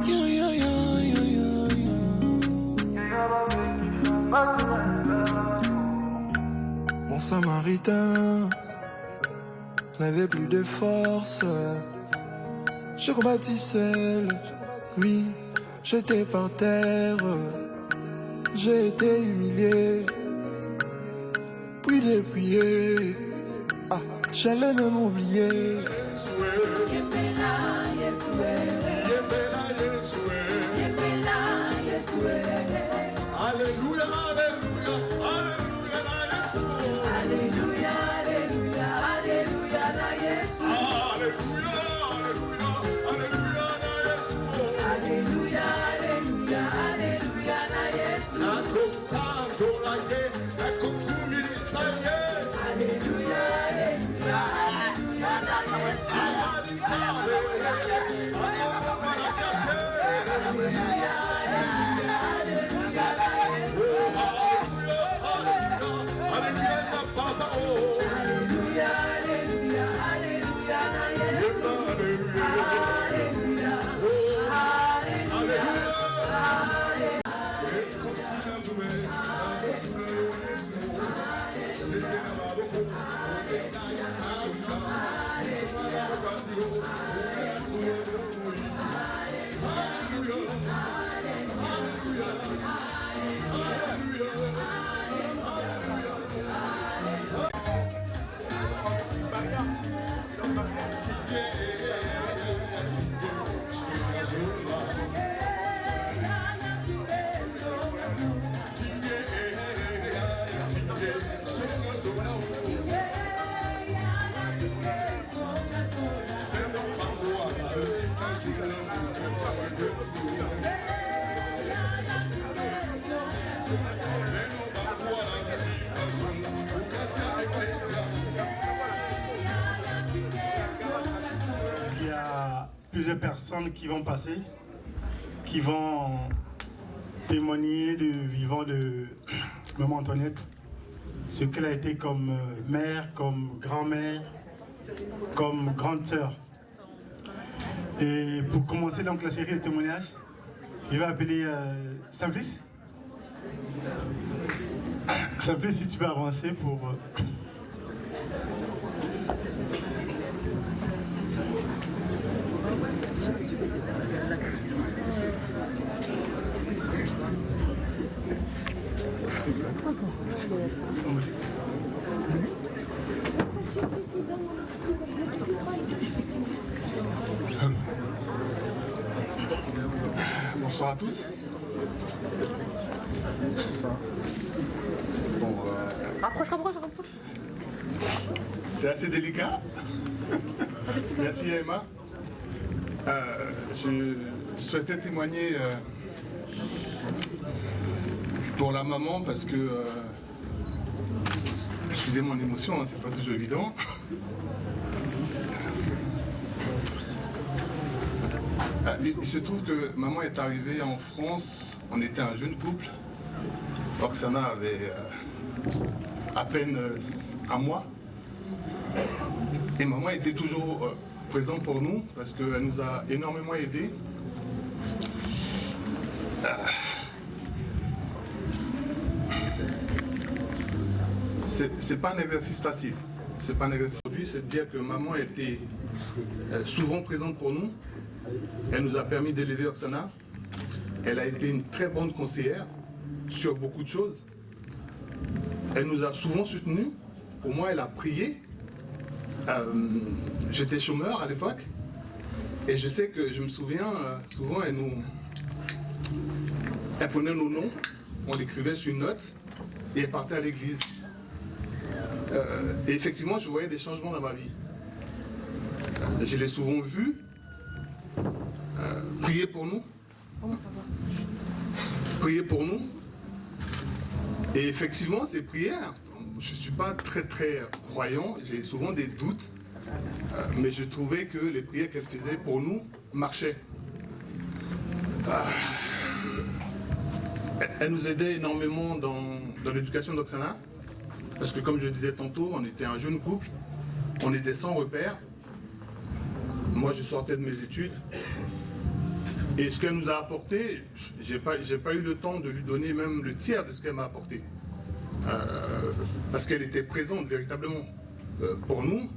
Yo, yo, yo, yo, yo, yo. Mon samaritain n'avait plus de force. Je combattis seul, oui, j'étais par terre. J'ai été humilié, puis dépouillé. Ah, j'allais même oublier. Alléluia, alléluia, alléluia, alléluia, na Yesu. Alléluia, alléluia, alléluia, alléluia, alléluia, na Yesu. Santo, santo, la ye, la kokumi, sa ye. Alléluia, alléluia, alléluia, na Yesu. Alléluia, alléluia, alléluia, na Yesu. Alléluia, alléluia, alléluia, na Yesu. Alléluia, alléluia, Il y a plusieurs personnes qui vont passer, qui vont témoigner du vivant de Maman Antoinette, ce qu'elle a été comme mère, comme grand-mère, comme grande sœur. Et pour commencer donc la série de témoignages, je vais appeler Simplice. Simplice, si tu peux avancer pour... Bonsoir à tous. Bon, Rapproche. c'est assez délicat. Merci Emma. Je souhaitais témoigner pour la maman parce que, excusez mon émotion, hein, c'est pas toujours évident. Il se trouve que maman est arrivée en France, on était un jeune couple. Roxana avait à peine un mois. Et maman était toujours présente pour nous parce qu'elle nous a énormément aidés. C'est pas un exercice facile. C'est pas un exercice aujourd'hui, c'est de dire que maman était souvent présente pour nous. Elle nous a permis d'élever Roxana. Elle a été une très bonne conseillère sur beaucoup de choses. Elle nous a souvent soutenus. Pour moi, elle a prié. J'étais chômeur à l'époque. Et je sais que, je me souviens, souvent, elle prenait nos noms, on l'écrivait sur une note, et elle partait à l'église. Et effectivement, je voyais des changements dans ma vie. Je l'ai souvent vue prier pour nous. Prier pour nous. Et effectivement, ces prières, je ne suis pas très croyant, j'ai souvent des doutes, mais je trouvais que les prières qu'elle faisait pour nous marchaient. Elle nous aidait énormément dans l'éducation d'Oksana, parce que comme je disais tantôt, on était un jeune couple, on était sans repère. Moi, je sortais de mes études, Et ce qu'elle nous a apporté, j'ai pas eu le temps de lui donner même le tiers de ce qu'elle m'a apporté. Parce qu'elle était présente véritablement pour nous.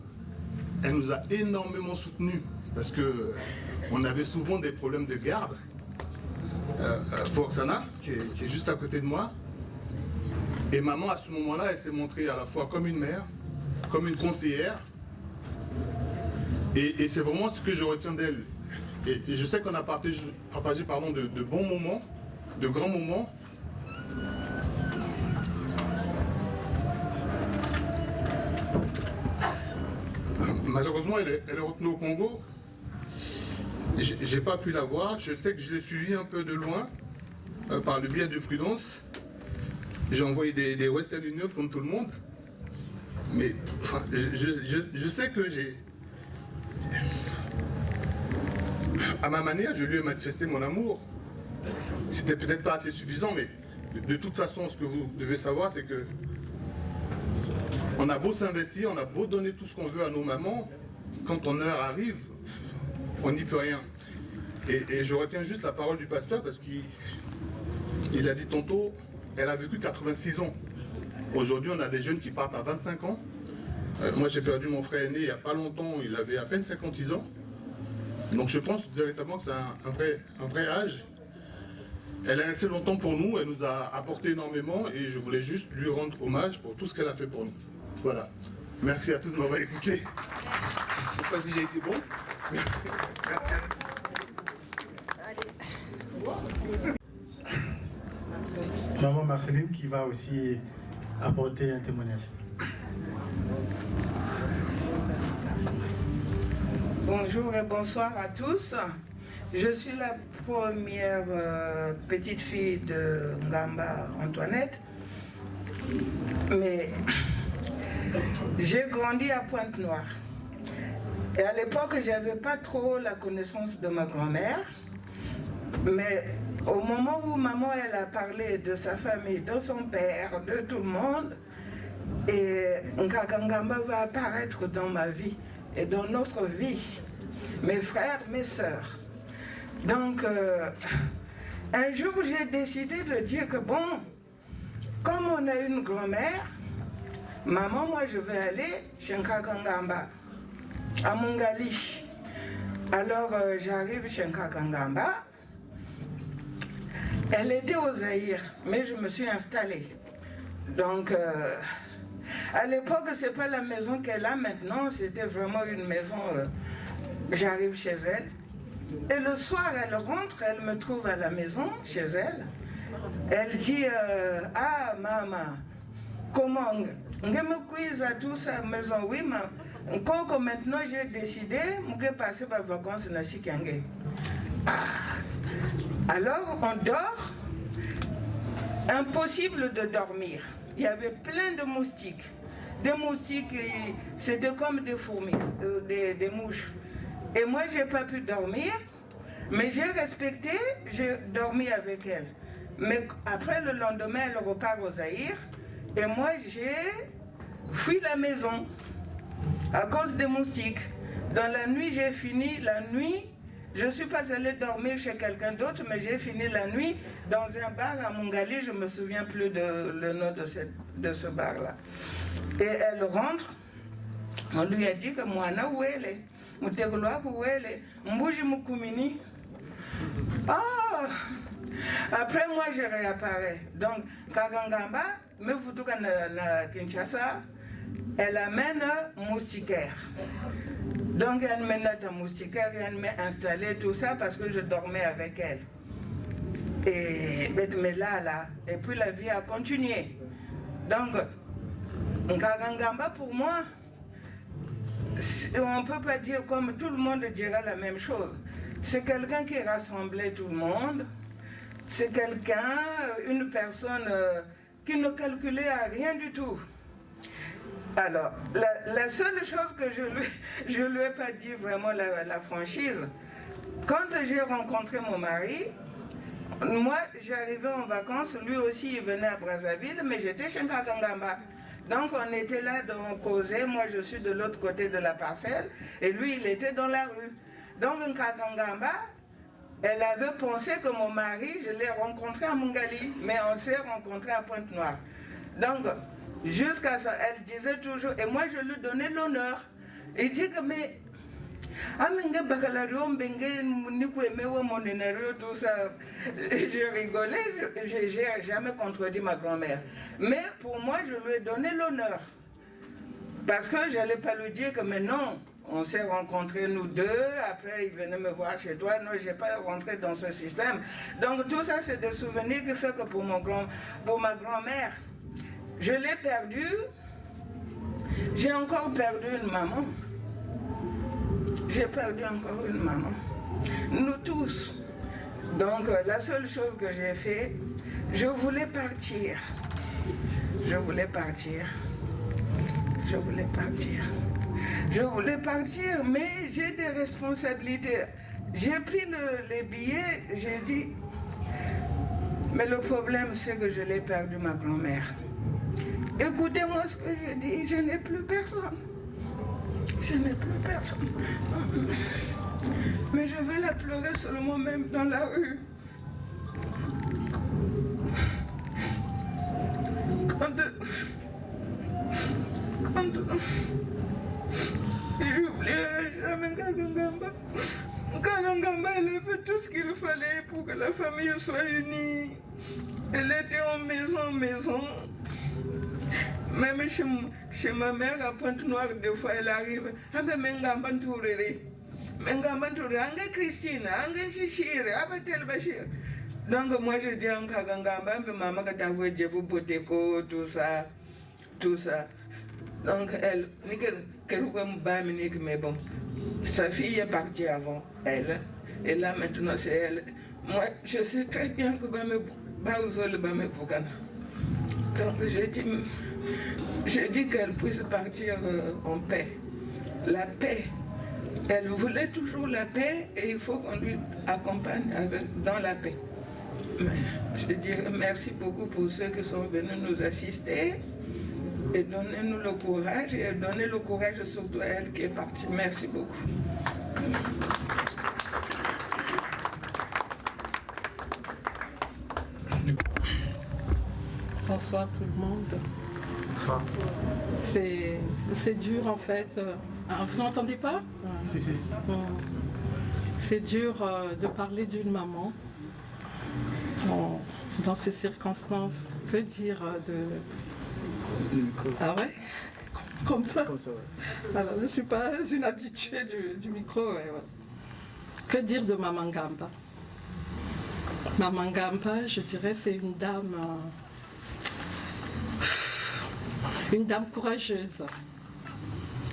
Elle nous a énormément soutenus parce qu'on avait souvent des problèmes de garde pour Oksana, qui est juste à côté de moi. Et maman, à ce moment-là, elle s'est montrée à la fois comme une mère, comme une conseillère. Et c'est vraiment ce que je retiens d'elle. Et je sais qu'on a partagé de bons moments, de grands moments. Malheureusement, elle est retenue au Congo. J'ai pas pu la voir. Je sais que je l'ai suivie un peu de loin, par le biais de Prudence. J'ai envoyé des Western Union comme tout le monde. Mais enfin, je sais que j'ai... À ma manière, je lui ai manifesté mon amour. C'était peut-être pas assez suffisant, mais de toute façon, ce que vous devez savoir, c'est que on a beau s'investir, on a beau donner tout ce qu'on veut à nos mamans, quand ton heure arrive, on n'y peut rien. Et je retiens juste la parole du pasteur parce qu'il a dit tantôt, elle a vécu 86 ans. Aujourd'hui, on a des jeunes qui partent à 25 ans. Moi, j'ai perdu mon frère aîné il n'y a pas longtemps, il avait à peine 56 ans. Donc je pense véritablement que c'est un vrai âge. Elle est restée longtemps pour nous, elle nous a apporté énormément et je voulais juste lui rendre hommage pour tout ce qu'elle a fait pour nous. Voilà. Merci à tous de m'avoir écouté. Je ne sais pas si j'ai été bon. Merci à tous. Maman Marceline qui va aussi apporter un témoignage. Bonjour et bonsoir à tous. Je suis la première petite fille de Ngamba Antoinette, mais j'ai grandi à Pointe-Noire. Et à l'époque, je n'avais pas trop la connaissance de ma grand-mère, mais au moment où maman elle a parlé de sa famille, de son père, de tout le monde, et Ngamba va apparaître dans ma vie et dans notre vie, mes frères, mes sœurs. Donc, un jour, j'ai décidé de dire que bon, comme on a une grand-mère, maman, moi, je vais aller chez Nkakangamba, à Mungali. Alors, j'arrive chez Nkakangamba. Elle était au Zaïre, mais je me suis installée. Donc, à l'époque, ce n'est pas la maison qu'elle a maintenant, c'était vraiment une maison. J'arrive chez elle. Et le soir, elle rentre, elle me trouve à la maison, chez elle. Elle dit, ah, maman, comment on me quiz à tout ça maison? Oui, mais quand maintenant j'ai décidé, je vais passer mes vacances dans Chikange. Alors, on dort. Impossible de dormir. Il y avait plein de moustiques. Des moustiques, c'était comme des fourmis, des mouches. Et moi, je n'ai pas pu dormir, mais j'ai respecté, j'ai dormi avec elle. Mais après, le lendemain, elle repart au Zaïre, et moi, j'ai fui la maison à cause des moustiques. Dans la nuit, j'ai fini la nuit. Je ne suis pas allée dormir chez quelqu'un d'autre, mais j'ai fini la nuit dans un bar à Mungali, je ne me souviens plus le nom de ce bar-là. Et elle rentre, on lui a dit que moi, où elle est. Après moi je réapparais. Donc Kagangamba, me futuka na Kinshasa, elle amène moustiquaire. Donc elle mène un moustiquaire et elle m'a installé tout ça parce que je dormais avec elle. Et mais là, et puis la vie a continué. Donc Kagangamba pour moi, on ne peut pas dire comme tout le monde dira la même chose. C'est quelqu'un qui rassemblait tout le monde. C'est quelqu'un, une personne qui ne calculait à rien du tout. Alors, la seule chose que je lui ai pas dit vraiment la franchise, quand j'ai rencontré mon mari, moi j'arrivais en vacances, lui aussi il venait à Brazzaville, mais j'étais chez Nkakangamba. Donc on était là, on causait, moi je suis de l'autre côté de la parcelle, et lui il était dans la rue. Donc Nkakangamba, Elle avait pensé que mon mari, je l'ai rencontré à Mungali, mais on s'est rencontré à Pointe-Noire. Donc, jusqu'à ça, elle disait toujours, et moi je lui donnais l'honneur. Il dit que, mais, tout ça, je rigolais, je n'ai jamais contredit ma grand-mère. Mais pour moi, je lui ai donné l'honneur. Parce que je n'allais pas lui dire que, mais non, on s'est rencontrés nous deux, après il venait me voir chez toi, non, je n'ai pas rentré dans ce système. Donc tout ça, c'est des souvenirs qui font que pour ma grand-mère, je l'ai perdue, j'ai encore perdu une maman. J'ai perdu encore une maman. Nous tous. Donc la seule chose que j'ai fait, je voulais partir. Je voulais partir. Je voulais partir. Je voulais partir, mais j'ai des responsabilités. J'ai pris les billets, j'ai dit, mais le problème c'est que je l'ai perdu ma grand-mère. Écoutez-moi ce que je dis, je n'ai plus personne. Je n'ai plus personne. Mais je vais la pleurer seulement même dans la rue. Quand j'oublierai jamais Kagangamba. Kagangamba, elle a fait tout ce qu'il fallait pour que la famille soit unie. Elle était en maison. Même chez ma mère à Pointe-Noire, des fois elle arrive. Ah mais Mengamba Touré. Mengamba Touré, Anga Christine, Anga Chichire, Abatel Bachir. Donc moi je dis en Kagangamba, mais maman quand t'as vu Djebou Boteko, tout ça. Donc elle, mais bon, sa fille est partie avant elle. Et là maintenant c'est elle. Moi je sais très bien que donc j'ai dit qu'elle puisse partir en paix. La paix. Elle voulait toujours la paix et il faut qu'on lui accompagne dans la paix. Mais je dirais merci beaucoup pour ceux qui sont venus nous assister et donnez-nous le courage et donnez le courage surtout à elle qui est partie. Merci beaucoup. Bonsoir tout le monde. Bonsoir. C'est dur en fait. Vous n'entendez pas? Si. C'est dur de parler d'une maman dans ces circonstances. Que dire de... Ah ouais? Comme ça, ouais. Alors, je ne suis pas une habituée du micro. Ouais. Que dire de Maman Gamba? Maman Gamba, je dirais, c'est une dame courageuse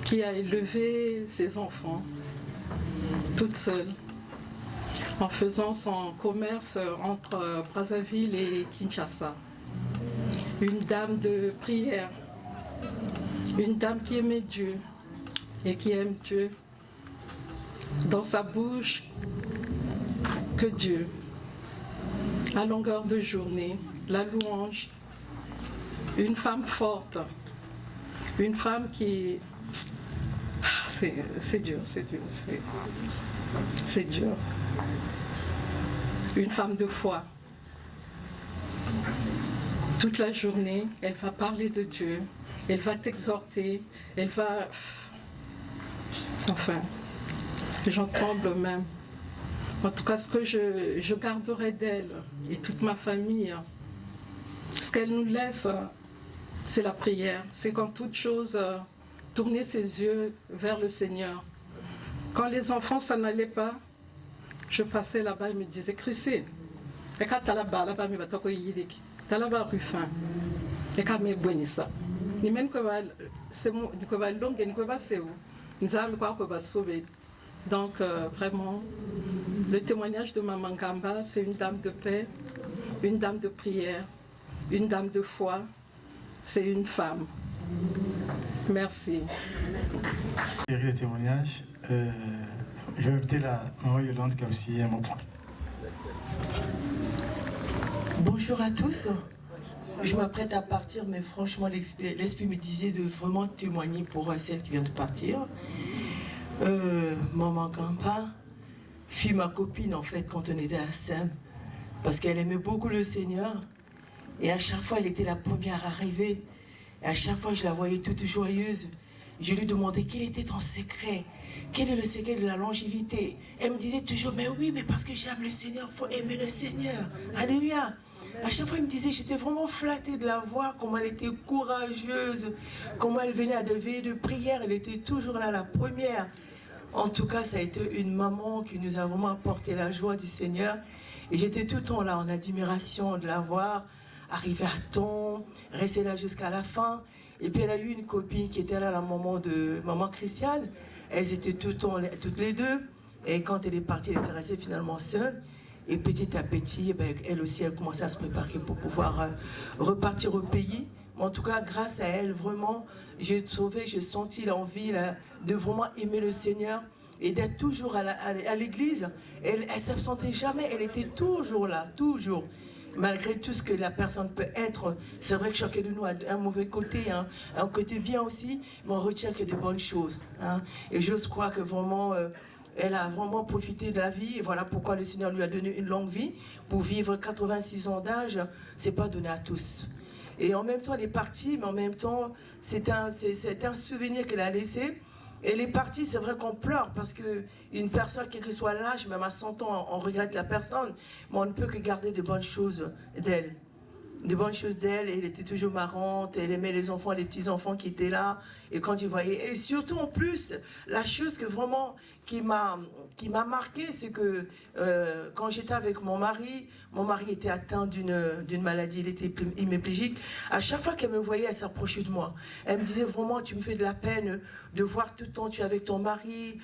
qui a élevé ses enfants toute seule en faisant son commerce entre Brazzaville et Kinshasa. Une dame de prière, une dame qui aimait Dieu et qui aime Dieu. Dans sa bouche, que Dieu. À longueur de journée, la louange. Une femme forte, une femme qui... C'est dur. Une femme de foi. Toute la journée, elle va parler de Dieu, elle va t'exhorter, elle va... Enfin, j'en tremble même. En tout cas, ce que je garderai d'elle et toute ma famille, ce qu'elle nous laisse, c'est la prière. C'est qu'en toute chose, tourner ses yeux vers le Seigneur. Quand les enfants, ça n'allait pas, je passais là-bas et me disais, Christine, et quand tu as là-bas, tu as là-bas Ruffin, et quand tu as là ça. Ni même que c'est mon, ni que long, ni que c'est où. Nous avons quoi que sauver. Donc vraiment, le témoignage de Maman Gamba, c'est une dame de paix, une dame de prière, une dame de foi, c'est une femme. Merci. Derrière les témoignages, je vais inviter la maman Yolande comme si elle m'entend. Bonjour à tous. Je m'apprête à partir, mais franchement, l'esprit me disait de vraiment témoigner pour celle qui vient de partir. Maman Gamba, fut ma copine en fait quand on était à SEM, parce qu'elle aimait beaucoup le Seigneur. Et à chaque fois, elle était la première arrivée. Et à chaque fois, je la voyais toute joyeuse. Je lui demandais quel était ton secret. Quel est le secret de la longévité? Elle me disait toujours, mais oui, mais parce que j'aime le Seigneur, il faut aimer le Seigneur. Alléluia. À chaque fois, elle me disait, j'étais vraiment flattée de la voir, comment elle était courageuse, comment elle venait à des veillées de prière, elle était toujours là, la première. En tout cas, ça a été une maman qui nous a vraiment apporté la joie du Seigneur. Et j'étais tout le temps là en admiration de la voir, arriver à temps, rester là jusqu'à la fin. Et puis elle a eu une copine qui était là, la maman de maman Christiane. Elles étaient tout le temps, toutes les deux. Et quand elle est partie, elle était restée finalement seule. Et petit à petit, ben, elle aussi, elle commençait à se préparer pour pouvoir repartir au pays. Mais en tout cas, grâce à elle, vraiment, j'ai senti l'envie de vraiment aimer le Seigneur et d'être toujours à l'église. Elle ne s'absentait jamais, elle était toujours là, toujours. Malgré tout ce que la personne peut être, c'est vrai que chacun de nous a un mauvais côté, hein, un côté bien aussi, mais on retient que de bonnes choses. Hein. Et j'ose croire que vraiment, elle a vraiment profité de la vie. Et voilà pourquoi le Seigneur lui a donné une longue vie. Pour vivre 86 ans d'âge, ce n'est pas donné à tous. Et en même temps, elle est partie, mais en même temps, c'est un souvenir qu'elle a laissé. Elle est partie, c'est vrai qu'on pleure parce qu'une personne, quel que soit l'âge, même à 100 ans, on regrette la personne, mais on ne peut que garder de bonnes choses d'elle. De bonnes choses d'elle, elle était toujours marrante, elle aimait les enfants, les petits-enfants qui étaient là, et quand tu voyais, et surtout en plus, la chose que vraiment qui m'a marqué, c'est que quand j'étais avec mon mari était atteint d'une maladie, il était hémiplégique. À chaque fois qu'elle me voyait, elle s'approchait de moi. Elle me disait vraiment, tu me fais de la peine de voir tout le temps, tu es avec ton mari,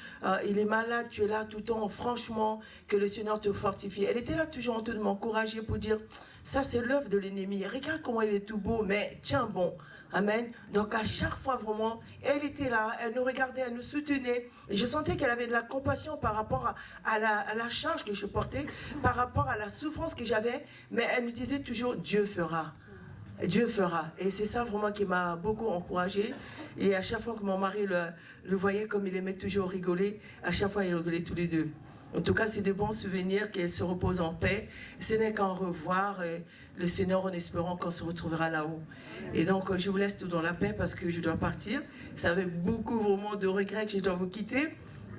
il est malade, tu es là tout le temps, franchement, que le Seigneur te fortifie. Elle était là toujours en train de m'encourager pour dire, ça c'est l'œuvre de l'ennemi, regarde comment il est tout beau, mais tiens bon. Amen. Donc à chaque fois vraiment, elle était là, elle nous regardait, elle nous soutenait. Et je sentais qu'elle avait de la compassion par rapport à la charge que je portais, par rapport à la souffrance que j'avais. Mais elle me disait toujours, Dieu fera. Dieu fera. Et c'est ça vraiment qui m'a beaucoup encouragée. Et à chaque fois que mon mari le voyait, comme il aimait toujours rigoler, à chaque fois ils rigolaient tous les deux. En tout cas, c'est des bons souvenirs, qu'elle se repose en paix. Ce n'est qu'en revoir le Seigneur en espérant qu'on se retrouvera là-haut. Et donc, je vous laisse tout dans la paix parce que je dois partir. C'est avec beaucoup vraiment de regrets que je dois vous quitter.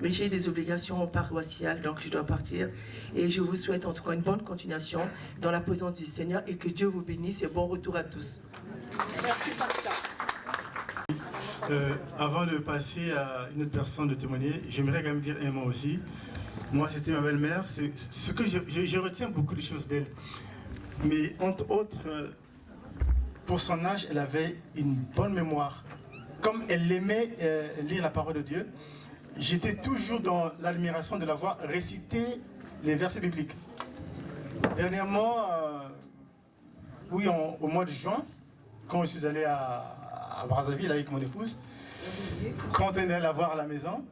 Mais j'ai des obligations paroissiales, donc je dois partir. Et je vous souhaite en tout cas une bonne continuation dans la présence du Seigneur et que Dieu vous bénisse et bon retour à tous. Merci, pasteur. Avant de passer à une autre personne de témoigner, j'aimerais quand même dire un mot aussi. Moi, c'était ma belle-mère. Ce que je retiens beaucoup de choses d'elle. Mais entre autres, pour son âge, elle avait une bonne mémoire. Comme elle aimait lire la parole de Dieu, j'étais toujours dans l'admiration de la voir réciter les versets bibliques. Dernièrement, oui, au mois de juin, quand je suis allé à Brazzaville avec mon épouse, quand elle est allée la voir à la maison,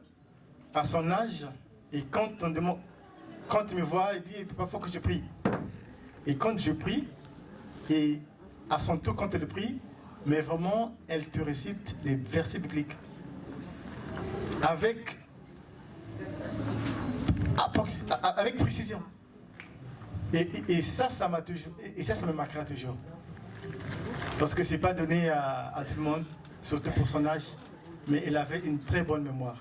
à son âge, et quand il me voit, il dit, il faut que je prie. Et quand je prie, et à son tour, quand elle prie, mais vraiment, elle te récite les versets bibliques. Avec précision. Et ça m'a toujours, et ça me marquera toujours. Parce que c'est pas donné à tout le monde, surtout pour son âge, mais elle avait une très bonne mémoire.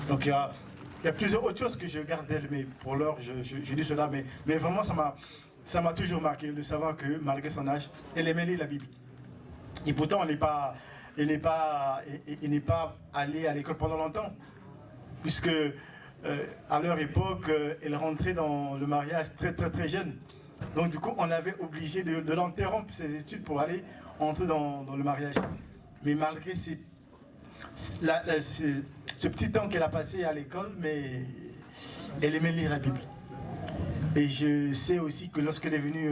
Donc il y a plusieurs autres choses que je garde d'elle, mais pour l'heure, je dis cela, mais vraiment ça m'a toujours marqué de savoir que malgré son âge, elle aimait lire la Bible. Et pourtant, elle n'est pas allée à l'école pendant longtemps, puisque à leur époque, elle rentrait dans le mariage très très très jeune. Donc du coup, on avait obligé de l'interrompre ses études pour aller entrer dans le mariage. Mais malgré ce petit temps qu'elle a passé à l'école, mais elle aimait lire la Bible. Et je sais aussi que lorsqu'elle est venue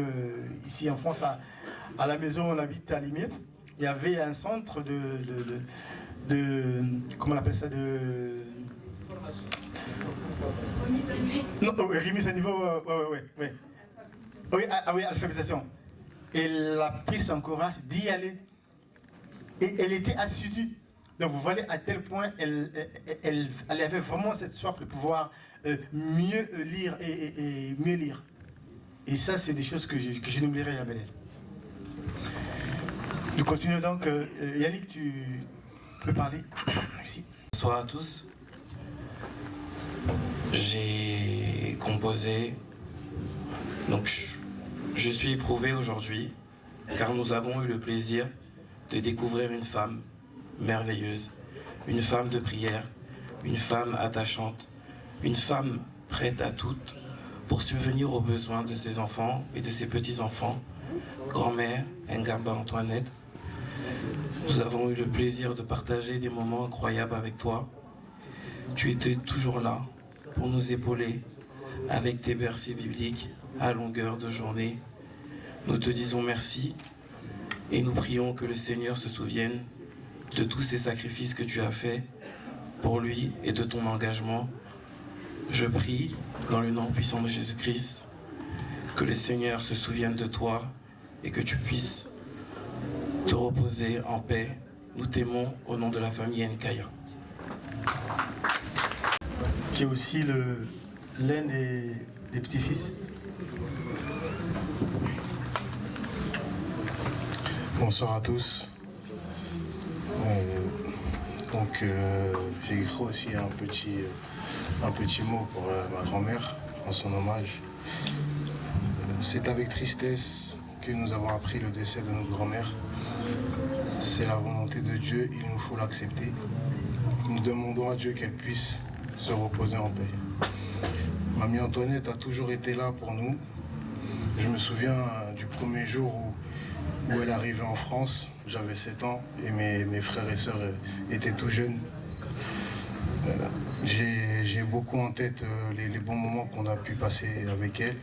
ici en France, à la maison où on habite à Limay, il y avait un centre de comment on appelle ça, non, remise à niveau, ouais. Oui, alphabétisation. Elle a pris son courage d'y aller. Et elle était assidue Donc vous voyez à tel point elle avait vraiment cette soif de pouvoir mieux lire et mieux lire. Et ça, c'est des choses que je n'oublierai jamais d'elle. Nous continuons donc. Yannick, tu peux parler. Merci. Bonsoir à tous. J'ai composé. Donc, je suis éprouvé aujourd'hui car nous avons eu le plaisir de découvrir une femme merveilleuse, une femme de prière, une femme attachante, une femme prête à tout pour subvenir aux besoins de ses enfants et de ses petits-enfants. Grand-mère Ngamba Antoinette, nous avons eu le plaisir de partager des moments incroyables avec toi. Tu étais toujours là pour nous épauler avec tes versets bibliques à longueur de journée. Nous te disons merci et nous prions que le Seigneur se souvienne de tous ces sacrifices que tu as faits pour lui et de ton engagement. Je prie dans le nom puissant de Jésus-Christ que le Seigneur se souvienne de toi et que tu puisses te reposer en paix. Nous t'aimons au nom de la famille Nkaya. Qui est aussi l'un des petits-fils. Bonsoir à tous. J'ai écrit aussi un petit mot pour ma grand-mère en son hommage. C'est avec tristesse que nous avons appris le décès de notre grand-mère. C'est la volonté de Dieu, il nous faut l'accepter. Nous demandons à Dieu qu'elle puisse se reposer en paix. Mamie Antoinette a toujours été là pour nous. Je me souviens du premier jour où elle arrivait en France. J'avais 7 ans et mes frères et sœurs étaient tout jeunes. J'ai beaucoup en tête les bons moments qu'on a pu passer avec elle.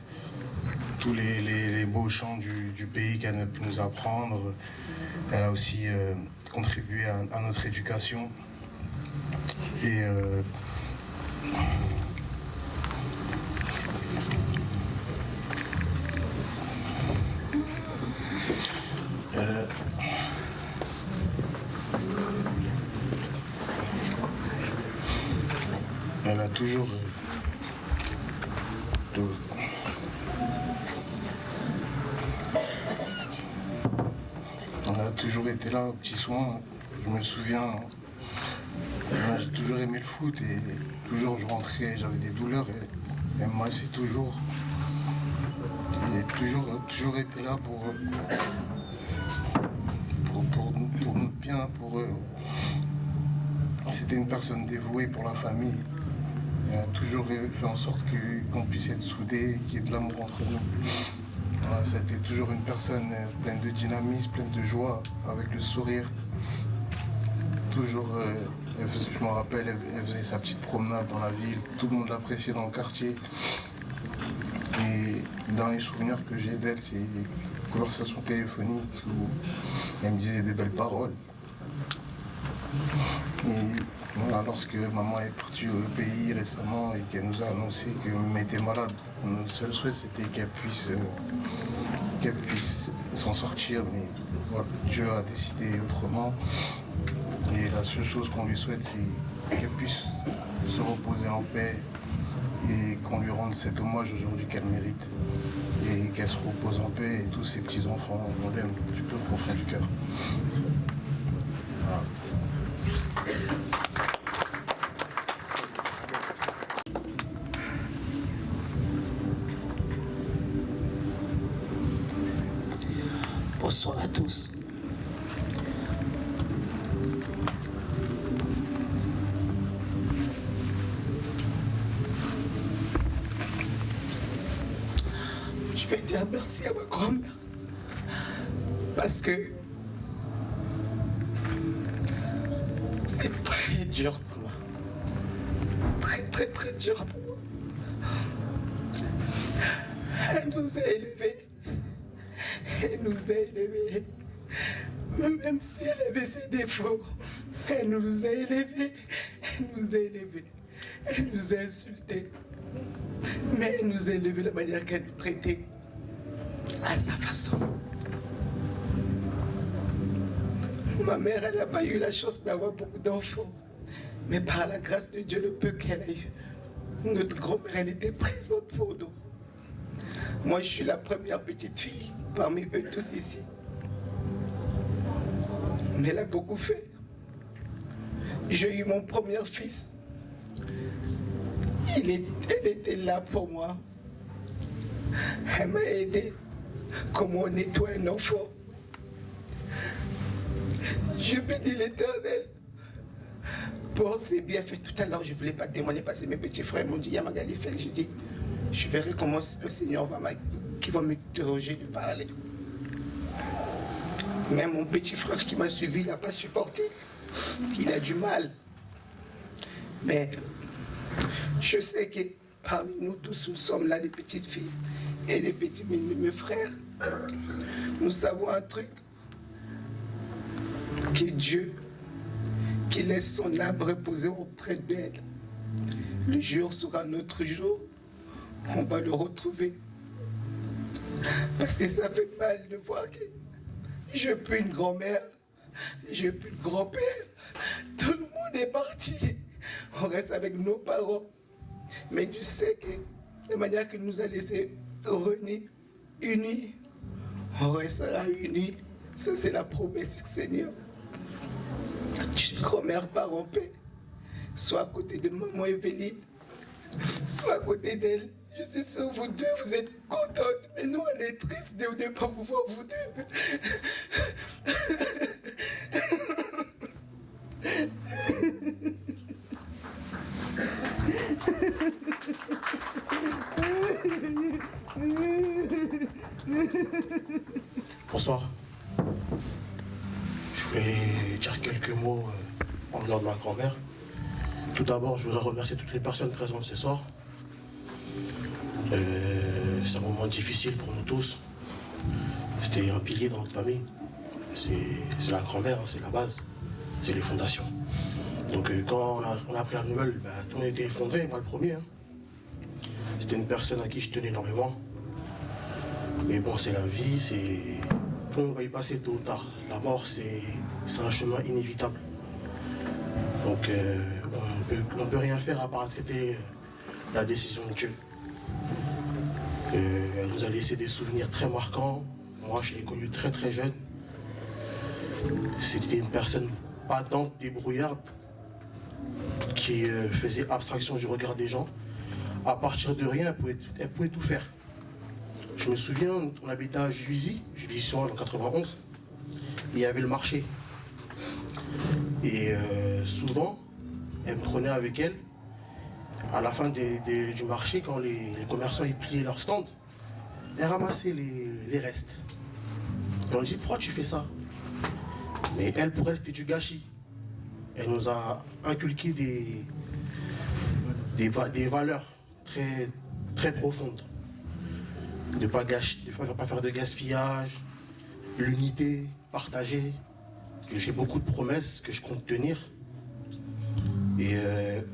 Tous les beaux chants du pays qu'elle a pu nous apprendre. Elle a aussi contribué à notre éducation. Et elle a toujours on a toujours été là aux petits soins. Je me souviens, j'ai toujours aimé le foot et toujours je rentrais, j'avais des douleurs et elle me massait toujours. Et toujours été là pour notre bien, C'était une personne dévouée pour la famille. Elle a toujours fait en sorte qu'on puisse être soudés, qu'il y ait de l'amour entre nous. Voilà, c'était toujours une personne pleine de dynamisme, pleine de joie, avec le sourire. Toujours, je me rappelle, elle faisait sa petite promenade dans la ville. Tout le monde l'appréciait dans le quartier. Et dans les souvenirs que j'ai d'elle, c'est une conversation téléphonique où elle me disait des belles paroles. Et voilà, lorsque maman est partie au pays récemment et qu'elle nous a annoncé que maman était malade, notre seul souhait c'était qu'elle puisse s'en sortir, mais voilà, Dieu a décidé autrement. Et la seule chose qu'on lui souhaite, c'est qu'elle puisse se reposer en paix et qu'on lui rende cet hommage aujourd'hui qu'elle mérite. Et qu'elle se repose en paix et tous ses petits-enfants, on l'aime du plus profond du cœur. Voilà. Bonsoir à tous. Je vais dire merci à ma grand-mère parce que c'est très dur pour moi. Très dur pour moi. Elle nous a élevés. Elle nous a élevés. Même si elle avait ses défauts, elle nous a élevés. Elle nous a élevés. Elle nous a insultés. Mais elle nous a élevés de la manière qu'elle nous traitait. À sa façon. Ma mère, elle n'a pas eu la chance d'avoir beaucoup d'enfants. Mais par la grâce de Dieu, le peu qu'elle a eu, notre grand-mère, elle était présente pour nous. Moi, je suis la première petite fille parmi eux tous ici. Mais elle a beaucoup fait. J'ai eu mon premier fils. Elle était là pour moi. Elle m'a aidé. Comment on nettoie un enfant. Je bénis l'Éternel pour ses bienfaits. Tout à l'heure, je ne voulais pas témoigner parce que mes petits frères m'ont dit, Yamagali, fais. Je dis, je verrai comment le Seigneur va m'interroger de parler. Même mon petit frère qui m'a suivi, il n'a pas supporté. Il a du mal. Mais je sais que parmi nous tous, nous sommes là des petites filles et des petits mes frères. Nous savons un truc, que Dieu, qui laisse son âme reposer auprès d'elle. Le jour sera notre jour, on va le retrouver. Parce que ça fait mal de voir que je n'ai plus une grand-mère, je n'ai plus de grand-père, tout le monde est parti. On reste avec nos parents. Mais tu sais que la manière qu'il nous a laissé unis, on restera unis. Ça, c'est la promesse du Seigneur. Grand-mère part en paix. Soit à côté de maman Evelyne, soit à côté d'elle. Je suis sûr vous deux, vous êtes contentes, mais nous, on est tristes de ne pas vous voir, vous deux. Bonsoir. Je vais dire quelques mots en l'honneur de ma grand-mère. Tout d'abord, je voudrais remercier toutes les personnes présentes ce soir. C'est un moment difficile pour nous tous. C'était un pilier dans notre famille. C'est la grand-mère, c'est la base, c'est les fondations. Donc quand on a appris la nouvelle, tout le monde était effondré, moi le premier. Hein. C'était une personne à qui je tenais énormément. Mais bon, c'est la vie, tout le monde va y passer tôt ou tard. La mort, c'est un chemin inévitable. Donc on peut rien faire à part accepter la décision de Dieu. Elle nous a laissé des souvenirs très marquants. Moi, je l'ai connue très très jeune. C'était une personne battante, débrouillarde, qui faisait abstraction du regard des gens. À partir de rien, elle pouvait tout faire. Je me souviens, on habitait à Juvisy, en 91. Il y avait le marché. Et souvent, elle me prenait avec elle. À la fin du marché, quand les commerçants ils pliaient leur stand, elle ramassait les restes. Et on lui dit, pourquoi tu fais ça? Mais elle, pour elle, c'était du gâchis. Elle nous a inculqué des valeurs très, très profondes. De ne pas faire de gaspillage, l'unité, partager. J'ai beaucoup de promesses que je compte tenir et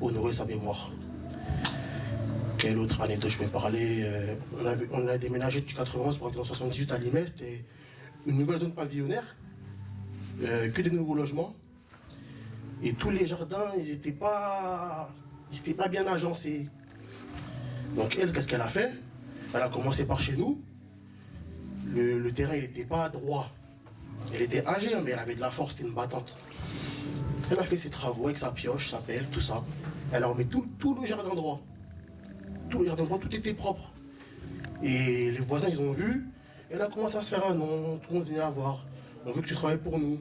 honorer sa mémoire. Quelle autre anecdote je peux parler? On a déménagé depuis 91 pour aller en 78 à Limay. C'était une nouvelle zone pavillonnaire, que des nouveaux logements. Et tous les jardins, ils n'étaient pas bien agencés. Donc elle, qu'est-ce qu'elle a fait? Elle a commencé par chez nous. Le terrain, il n'était pas droit. Elle était âgée, mais elle avait de la force, c'était une battante. Elle a fait ses travaux avec sa pioche, sa pelle, tout ça. Elle a remis tout le jardin droit. Tout le jardin droit, tout était propre. Et les voisins, ils ont vu. Elle a commencé à se faire un nom, tout le monde venait la voir. On veut que tu travailles pour nous.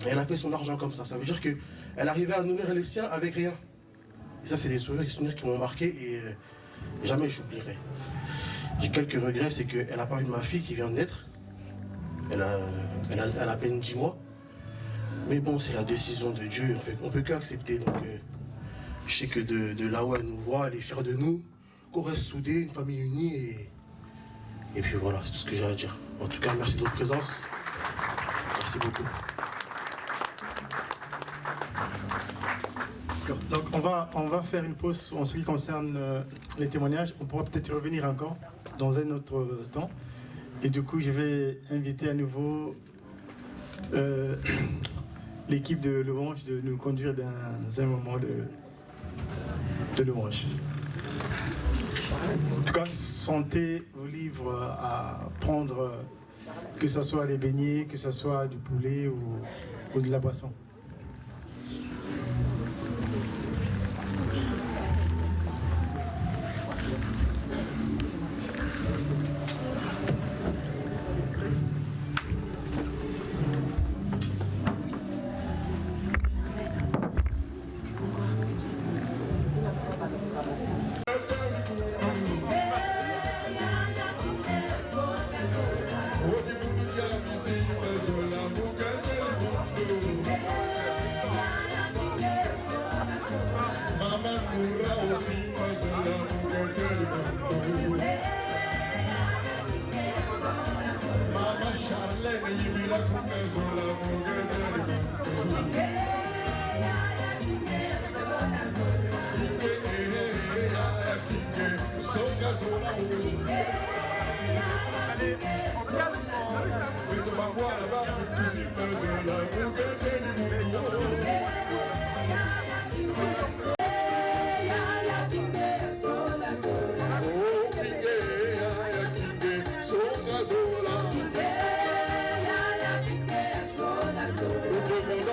Et elle a fait son argent comme ça. Ça veut dire qu'elle arrivait à nourrir les siens avec rien. Et ça, c'est des souvenirs qui m'ont marqué et jamais je n'oublierai. J'ai quelques regrets, c'est qu'elle n'a pas eu ma fille qui vient de naître. Elle a à peine 10 mois. Mais bon, c'est la décision de Dieu. On ne peut qu'accepter. Donc, je sais que de là où elle nous voit, elle est fière de nous. Qu'on reste soudés, une famille unie. Et puis voilà, c'est tout ce que j'ai à dire. En tout cas, merci de votre présence. Merci beaucoup. Donc on va faire une pause en ce qui concerne les témoignages. On pourra peut-être y revenir encore dans un autre temps. Et du coup, je vais inviter à nouveau l'équipe de louange de nous conduire dans un moment de louange. En tout cas, sentez vos livres à prendre, que ce soit des beignets, que ce soit du poulet ou de la boisson.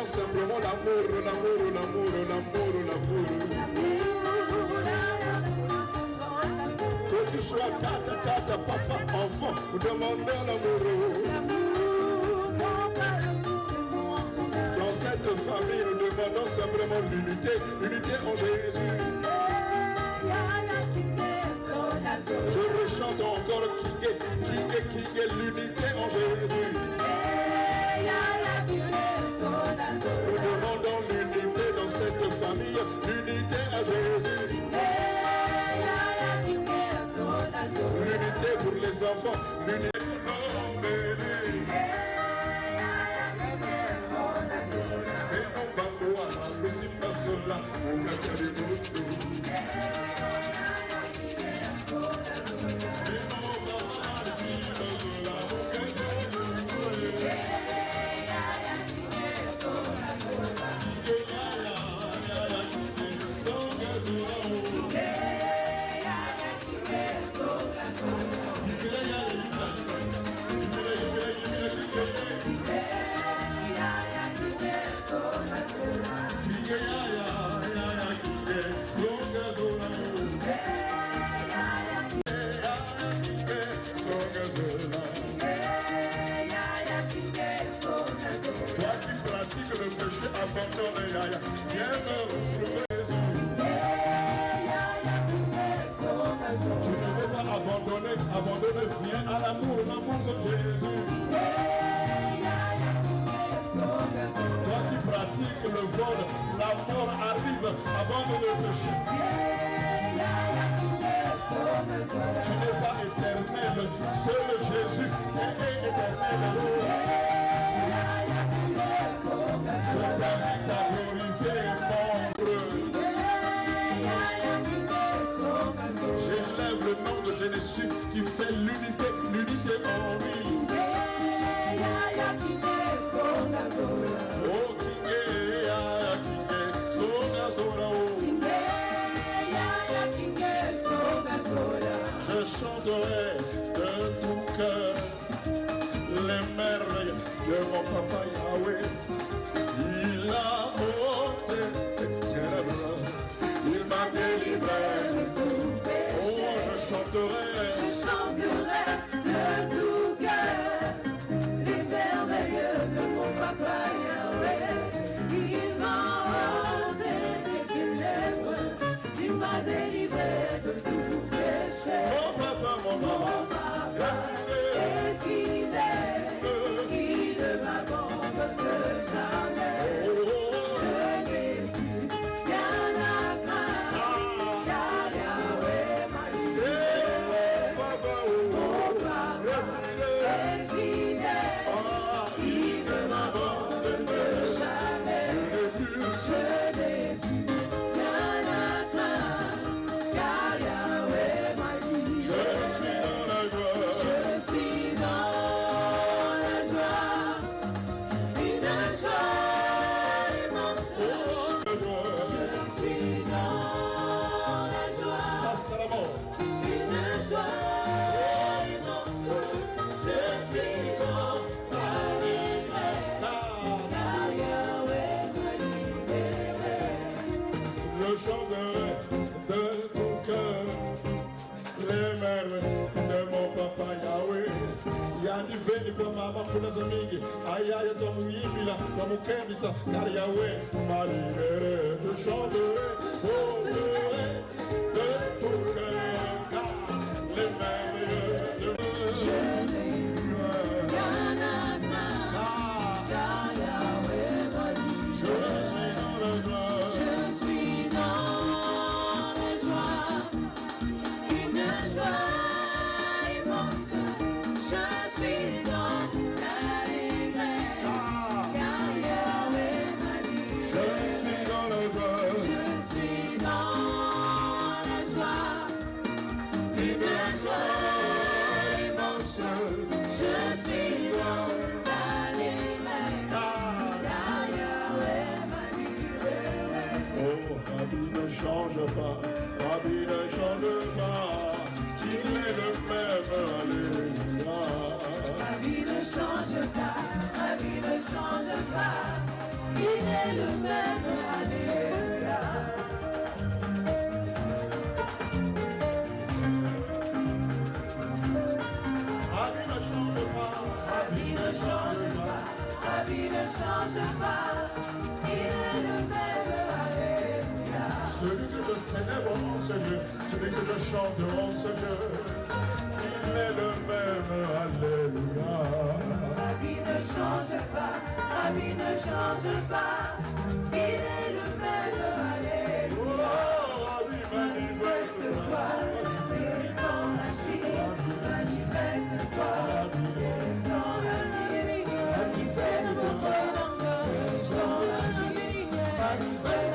Simplement l'amour. Que tu sois tata, papa, enfant, nous demandons l'amour. Dans cette famille, nous demandons simplement l'unité en Jésus. Je rechante encore King, l'unité en Jésus. Nous demandons l'unité dans cette famille, l'unité à Jésus. L'unité pour les enfants, l'unité. Abandonner, viens à l'amour de Jésus. Toi qui pratiques le vol, la mort arrive avant de le péché. Tu n'es pas éternel, seul Jésus est éternel. Je t'invite à glorifier j'élève le nom de Jésus qui fait l'unité en lui. Oh, je chanterai de tout cœur les merveilles de mon papa Yahweh. Il a monté les ténèbres, il m'a délivré de tout péché. Oh, je chanterai de tout cœur les merveilles de mon papa Yahweh. Il m'a ôté des ténèbres, il m'a délivré de tout péché. Mon papa est fidèle, il ne m'abandonne chanterai de tout cœur les merveilles de mon papa Yahweh. Yani veni kwa mama kuna zamigi ayaya tomu yibila tomu kebisa car Yahweh m'a libéré. Je chanterai de tout cœur car les merveilles de mon Rabbi ne change pas, il est le même, alléluia. Rabbi ne change pas, Rabbi ne change pas, il est le même, alléluia. Rabbi ne change pas, Rabbi ne change pas, Rabbi ne change pas, il est le même, alléluia. Celui que je célèbre en ce Dieu, celui que je chante en ce Dieu, il est le même, alléluia. Rabbi ne change pas, Rabbi ne change pas, il est le même, alléluia. Rabbi manifeste-toi, descends l'agir, manifeste-toi, descends l'agir, manifeste-toi, descends l'agir, manifeste-toi.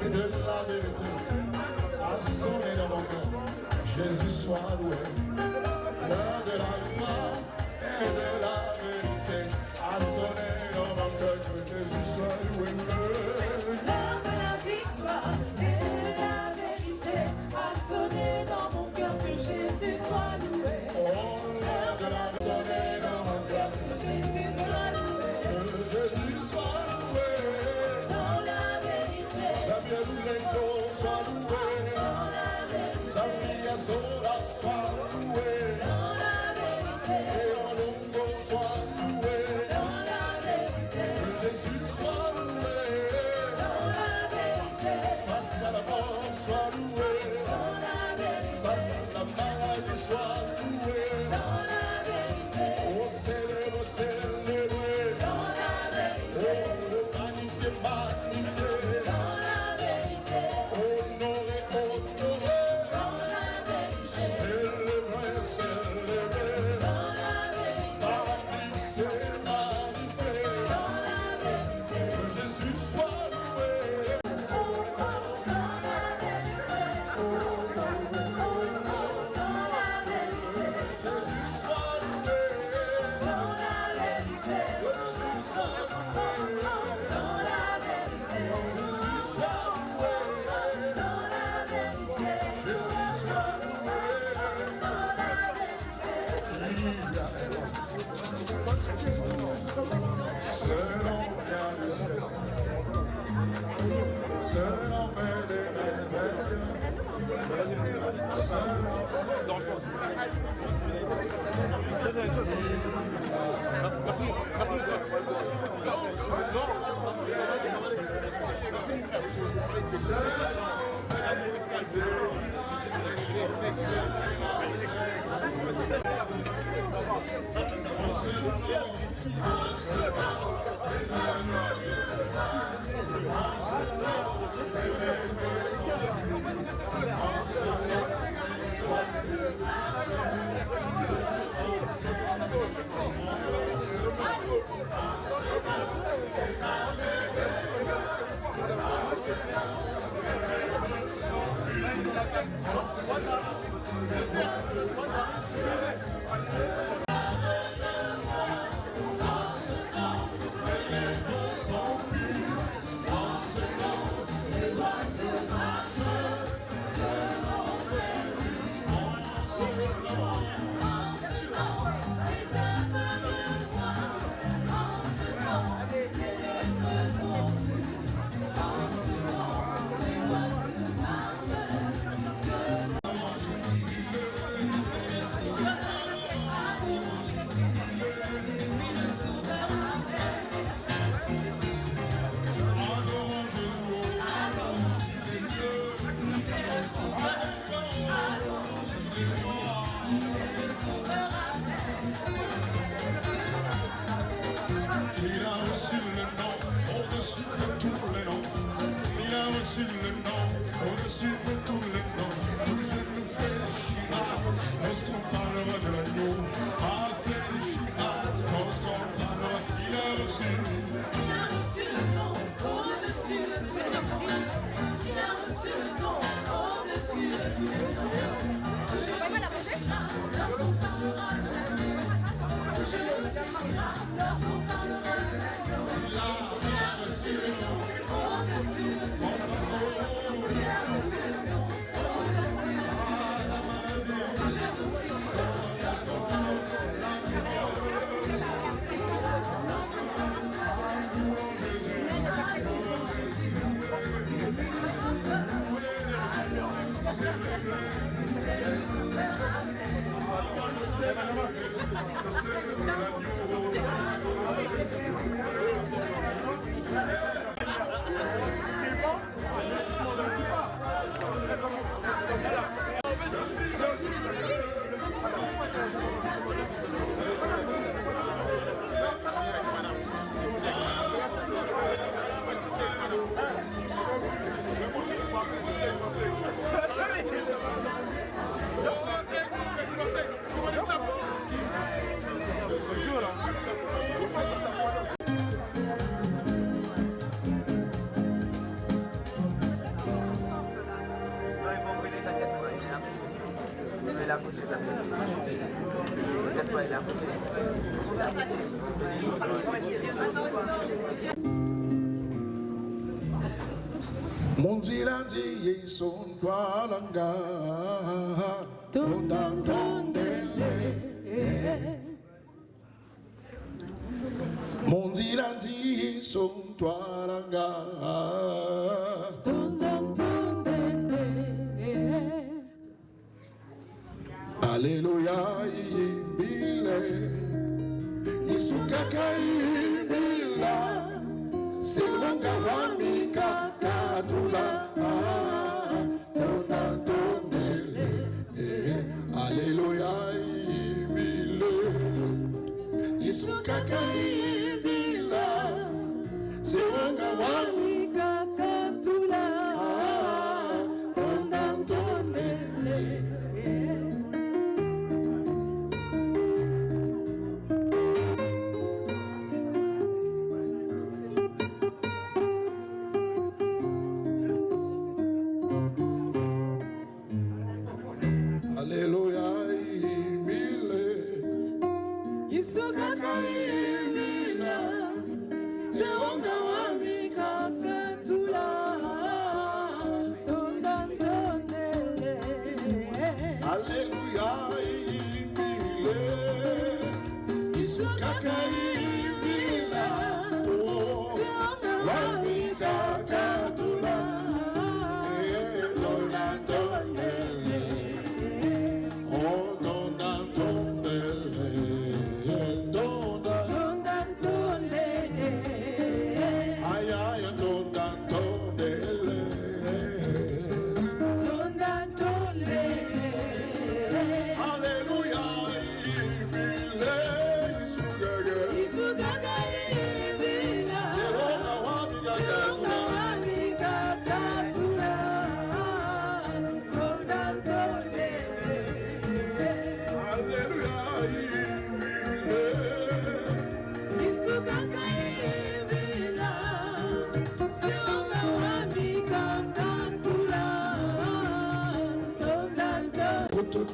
et de la vérité a sonné dans mon cœur. Jésus soit loué. L'heure de la victoire et de la vérité a sonné dans mon cœur. Que Jésus soit loué. L'heure de la victoire et de la vérité a sonné dans mon cœur. Que Jésus soit loué. Oh, l'heure de la sonné dans mon cœur. Que Jésus soit loué. Que Jésus soit loué. Dans la vérité. Samuel Lendo soit loué. Dans la vérité. Samia Zola soit loué. Dans la vérité. Et Olongo soit loué. Dans la vérité. Que Jésus soit loué. Dans la vérité. Face à la mort soit loué. Dans la vérité. Face à la maladie soit loué. Dans la vérité. Oh célèbre, célèbre. Dans la vérité. Oh magnifié, magnifié. Dans la vérité. Honoré, honoré. Dans la vérité. Célébré, célébré. Dans la vérité. Magnifié, magnifié. Dans la vérité. Que Jésus soit loué. Jésus soit loué. Dans la vérité. Que Jésus soit loué. Dans la vérité. Jésus soit loué. Dans la vérité. Jésus soit loué. Dans la vérité. Ce nom vient du ciel. Ce nom fait des merveilles. Ce nom Il a reçu le nom au-dessus de tous les noms. Il a reçu le nom au-dessus de tous les noms. Tout je nous fléchira lorsqu'on parlera de l'agneau. Fléchira lorsqu'on parlera. Il a reçu. Il a reçu le nom au-dessus de tous les noms. Il a reçu le nom au-dessus de tous les noms. Je le fléchira lorsqu'on parlera de l'agneau. Je le fléchira lorsqu'on parlera de l'agneau. Il a reçu le nom Au-dessus de tous les noms. Il a reçu le nom Monzilandi yeson kwalanga tondandondele Monzilandi yeson kwalanga Alléluia imbile Isukaka imbila Silonga wamika katula Tonandondele Alléluia imbile Isukaka imbila Silonga wamika katula Tonandondele Alléluia, imile. Isukaka imile. Seonga wamika katula. Tondandondele. Alléluia, imile. Isukaka imile. Seonga wamika katula. Tondandondele.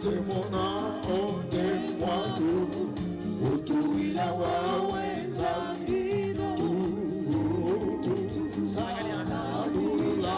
Temona onde mwangu utuila wawenza tu sabula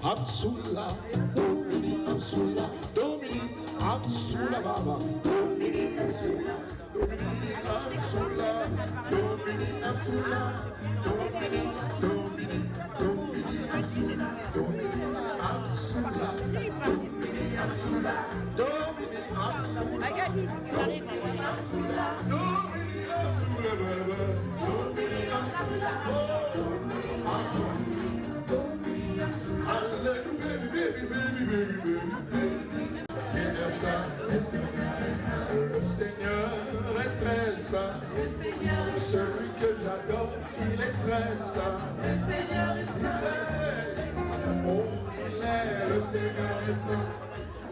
Amsula, Domini Amsula, Domini Amsula Baba, Domini Amsula, Domini Amsula, Domini Amsula, Domini Amsula, Domini Amsula, Domini Amsula, Domini Amsula, Domini Amsula, Seigneur Saint, le Seigneur est très saint, celui que j'adore, il est très saint, le Seigneur est saint, oh il est le Seigneur est saint,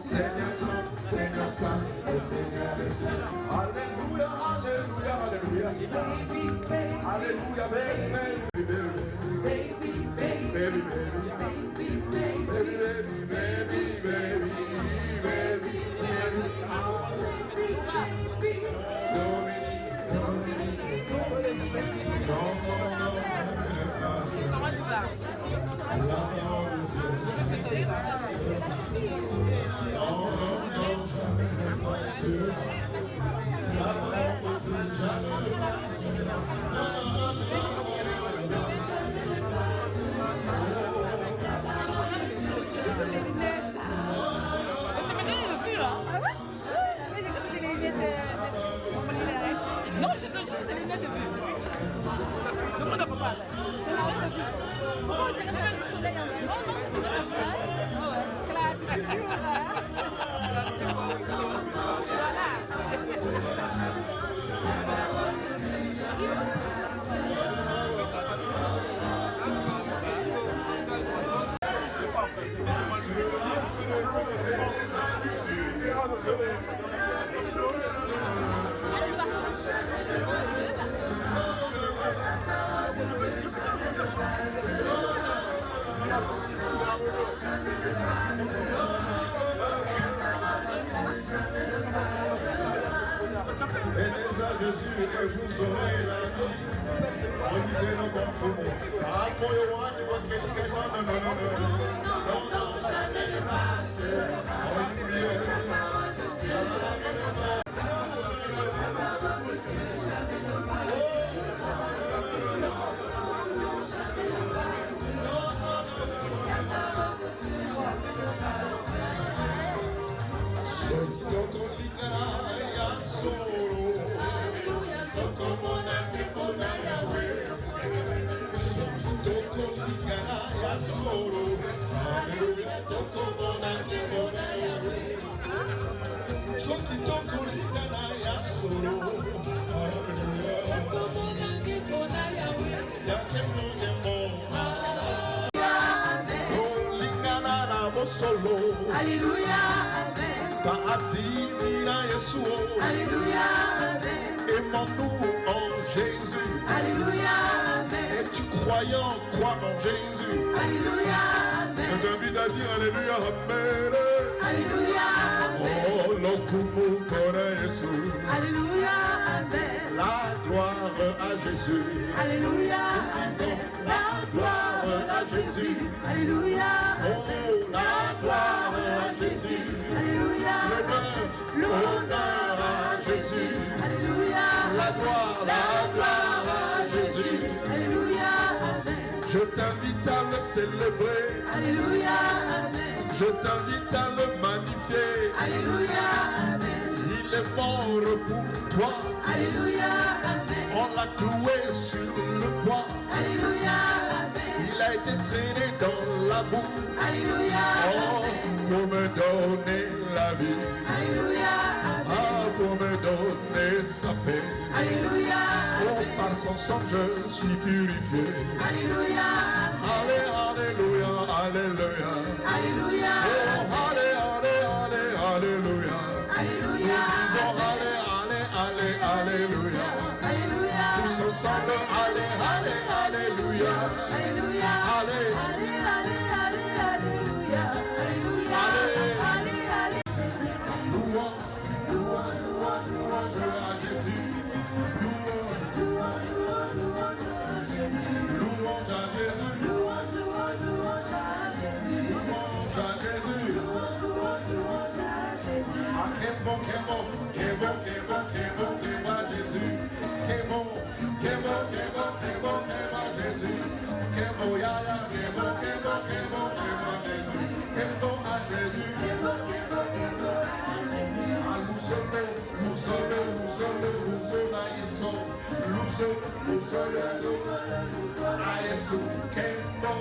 Seigneur saint, Seigneur saint, le Seigneur est saint, alléluia, alléluia, alléluia, alléluia, baby, baby, baby, baby, baby, baby, baby, baby, Jésus et vous aurez la vie. Lisez nos confus. Ah, pour le roi, il va quelqu'un. Non, non, non, non, non. Non, non, jamais ne passe. Oh, bien. Jamais ne passe. Alléluia, Amen. Alléluia, Amen. Aimons-nous en Jésus. Alléluia, Amen. Es-tu croyant, crois en Jésus. Alléluia, Amen. Je t'invite à dire Alléluia, Amen. Alléluia, Amen. Oh, l'okumu kora Jésus. Alléluia, Amen. La gloire à Jésus. Alléluia, Disons Amen. la gloire à Jésus. Alléluia, Oh, la gloire à Jésus. Alléluia, L'honneur à Jésus. Alléluia, La gloire à Jésus. Alléluia, Amen. Je t'invite à le célébrer. Alléluia, Amen. Je t'invite à le magnifier. Alléluia, Amen. Il est mort pour toi. Alléluia, Amen. On l'a cloué sur le bois. Alléluia, Amen. Il a été traîné dans la boue. Alléluia, Oh, pour me donner la vie. Alléluia, Amen. Ah, pour me donner sa paix. Alléluia, Oh, Amen. par son sang je suis purifié. Alléluia, Allez, alléluia, alléluia. Alléluia, Oh, allez, allez, allez, alléluia. Alléluia, Nous disons allez, allez, allez, alléluia. Alléluia, Tous ensemble, allez, allez, alléluia. Alléluia, Allez, allez, allez, allez, Alléluia, Alléluia, allez, allez. louange, louange, louange, louange à Jésus. Louange, Louange, louange, louange à Jésus. louange à Jésus. Louange, louange, louange à Jésus. Louange à Jésus. Louange, louange, louange à Jésus. Ah, qu'est bon, qu'est bon, qu'est bon, qu'est bon, qu'est bon, qu'est bon à Jésus. Qu'est bon, qu'est bon, qu'est bon, qu'est bon, qu'est bon à Jésus. Qu'est bon, ya, ya, qu'est bon, qu'est bon, qu'est bon, qu'est bon à Jésus. Qu'est bon à Jésus. Qu'est bon, qu'est bon, qu'est bon à Jésus. Ah, lousole, lousole, lousole, lousole à Yesu. Lousole, lousole, lousole à Yesu. Qu'est bon,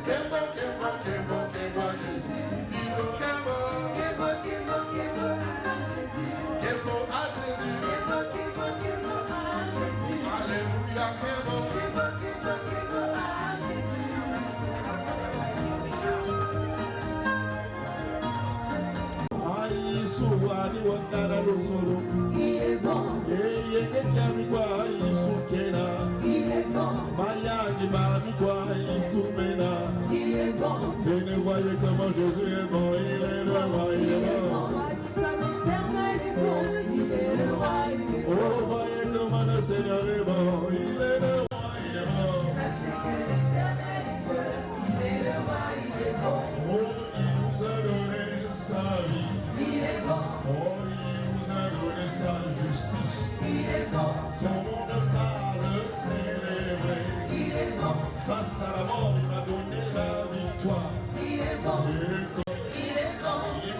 qu'est bon, qu'est bon, qu'est bon, qu'est bon à Jésus. Disons qu'est bon. Qu'est bon, qu'est bon, qu'est bon à Jésus. Qu'est bon à Jésus. Qu'est bon, qu'est bon, qu'est bon à Jésus. Alléluia, qu'est bon. Qu'est bon, qu'est bon, qu'est bon à Jésus. Ai suwani wakana losoro. Il est bon, Eye kekiami kwa Yesu kena. il est bon, Mayani mami kwa Yesu mena. il est bon. Venez voyez comment Jésus est bon. Il est le roi, il est bon. Comme l'éternel est bon, il est le roi, il est bon. Oh, voyez comment le Seigneur est bon. Il est le roi, il est bon. Sachez que l'éternel est bon, il est le roi, il est bon. Oh, il nous a donné sa vie. Il est bon, Oh, il nous a donné sa justice. il est bon, Comme on ne pas le célébrer. il est bon, Face à la mort, il m'a donné la victoire. il est bon, Et quand il est bon, il est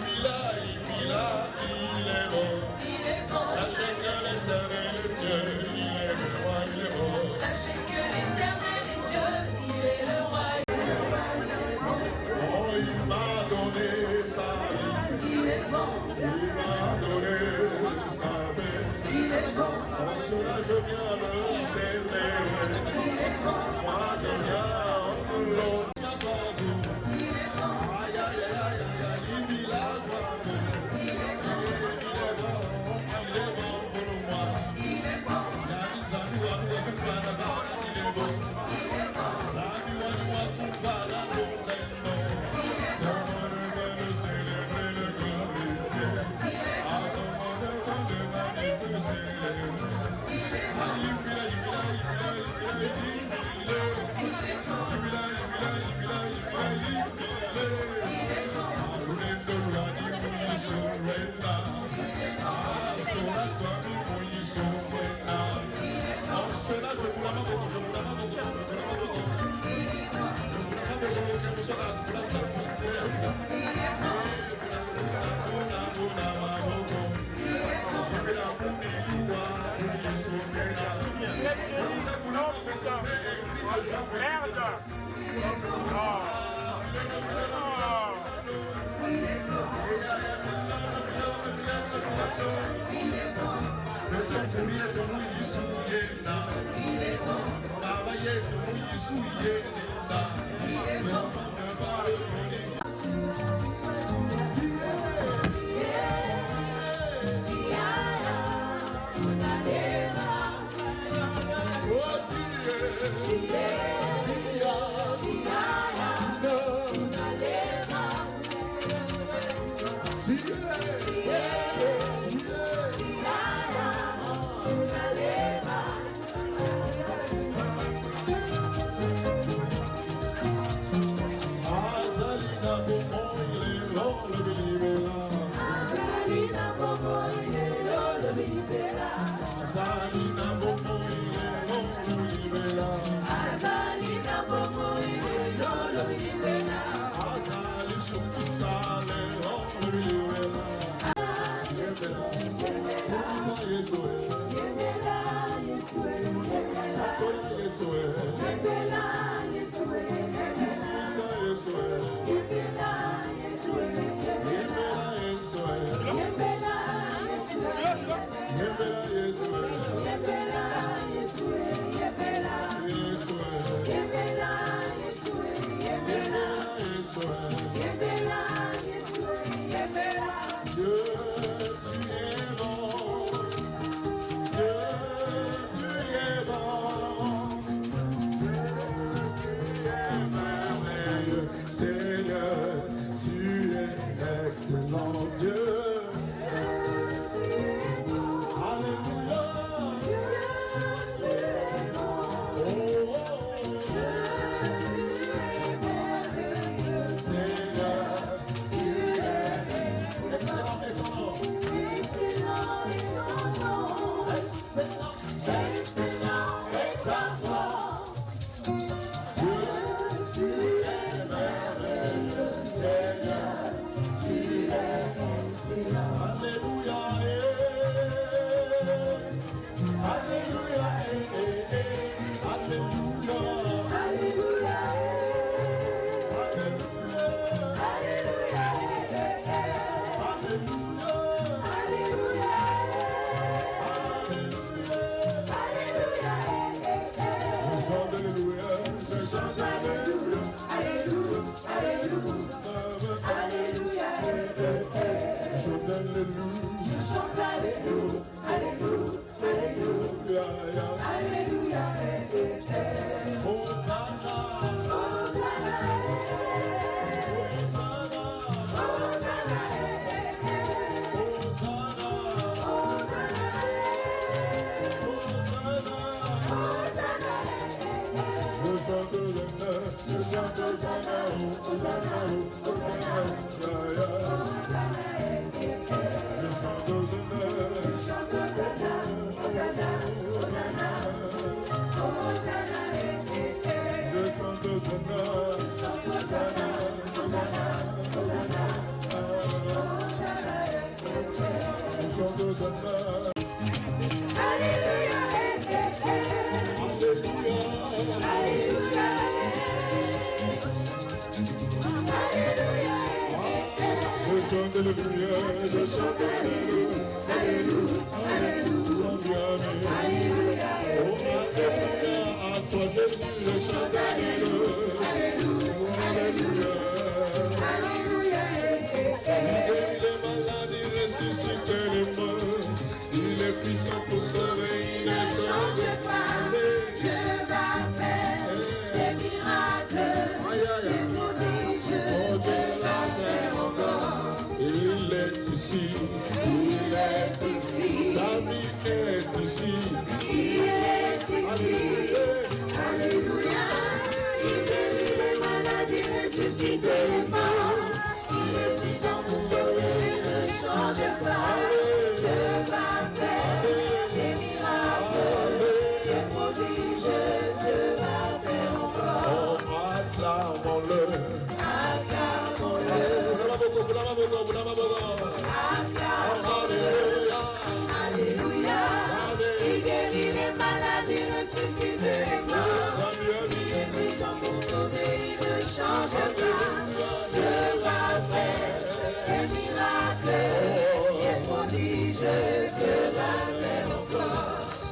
bon. il est bon. Sachez que l'éternel est Dieu, il est le roi, il est bon. Sachez que l'éternel est Dieu, il est le roi, il est le roi, il est bon. Oh, il m'a donné sa vie, Il est bon, il m'a donné sa paix. il est bon, En cela, je viens le célébrer. il est bon, Moi, je viens en l'autre. il est bon, Aïe, aïe, aïe,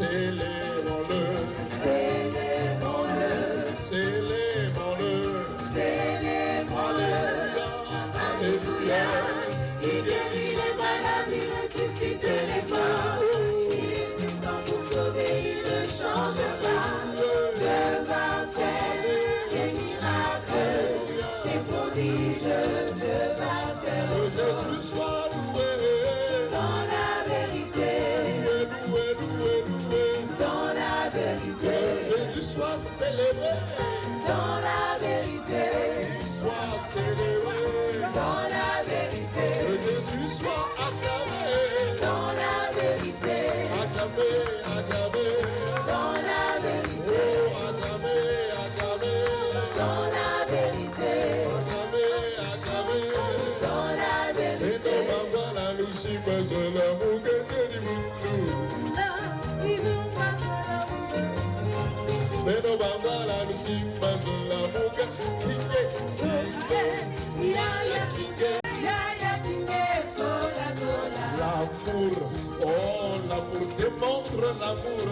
Célébrons-le, célébrons-le, célébrons-le. vie, je te m'appelle. Que Jésus soit loué. Dans la vérité. Loué, loué, loué. Dans la vérité. Que Jésus soit célébré. Dans la vérité. Qu'il soit célébré. Dans la vérité. Que Jésus soit acclamé. Dans la vérité. Acclamé, acclamé. Dans la vérité. Oh, acclamé, acclamé. Dans la vérité. Acclamé, acclamé. Dans la vérité. Et nous m'envoie la Lucie, mais je l'amour que Dieu dit nous. Mais nous m'envoie la Lucie, mais je l'amour que qui est l'amour, oh l'amour démontre l'amour.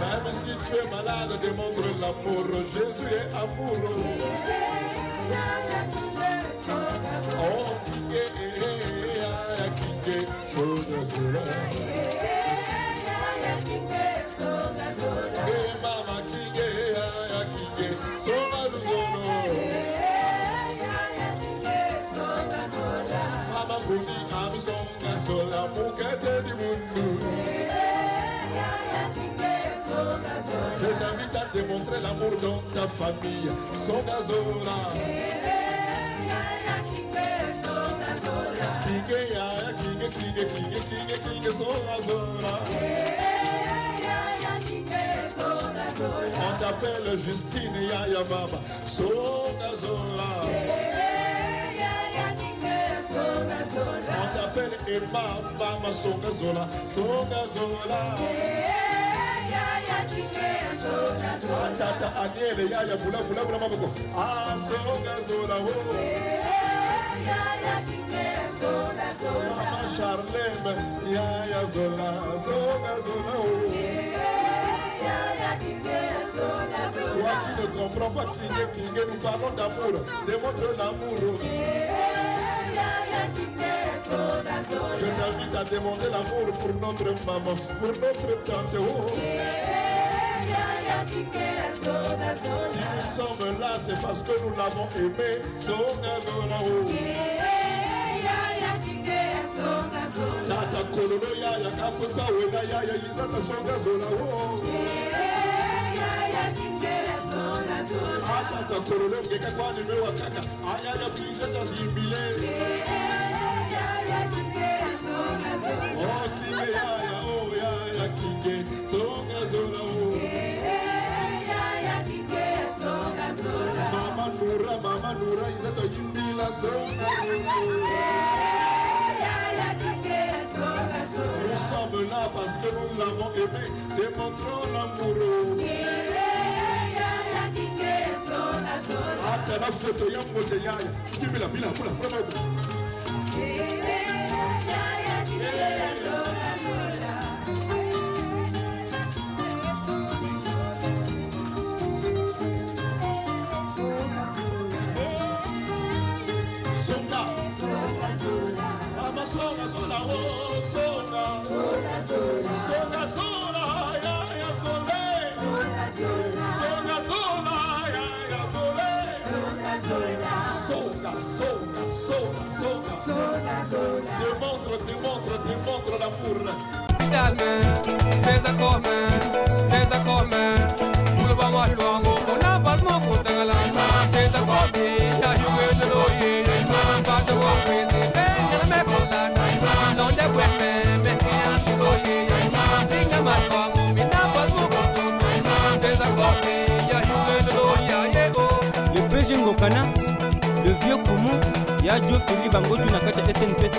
Même si tu es malade, démontre l'amour. Jésus est amour. Oh, qui est, mama, qui est, mama, buni, ami, songa, sola, mukete di mundu. Je t'invite à démontrer l'amour dans ta famille. Songa, sola. On t'appelle Justine Yaya Baba. Songa Zola. On t'appelle Emma Mama Songa Zola. Songa Zola. Tata Aniele Yaya Bula Bula Bula Maboko. Ah Songa Zola. Mama Charlene Yaya Zola. Songa Zola. Toi qui ne comprends pas qui est, nous parlons d'amour. Démontre l'amour. Je t'invite à démontrer l'amour pour notre maman, pour notre tante. Si nous sommes là, c'est parce que nous l'avons aimé. Tata Kololo Yaya Kakuka Wena Yaya Yizata Songa Zola. Tata Kololo Ngeka kwa nimewa kaka. Ayaya Pizeta Zimbile. Oh Kike Yaya, oh Yaya Kike Songa Zola. Mama Nura Yizata Yimbila Songa Zola. Nous sommes là parce que nous l'avons aimé. Démontrons l'amour. Atana photo ya mote yaya. Kimila bila bula bula. Songa Zola, oh Songa, Songa Zola, ya ya Zole, Songa Zola, ya ya Zole, Songa, démontre l'amour. Le président Ngokana, le vieux Koumou, Yadjo Philippe Bangotu Nakata SNPC.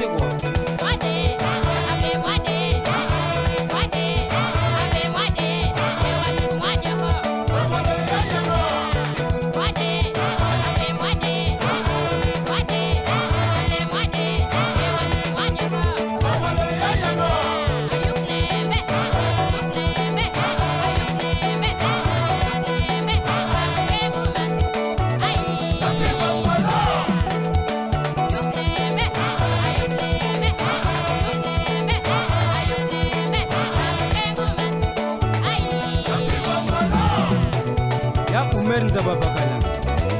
Omer Nzababakala,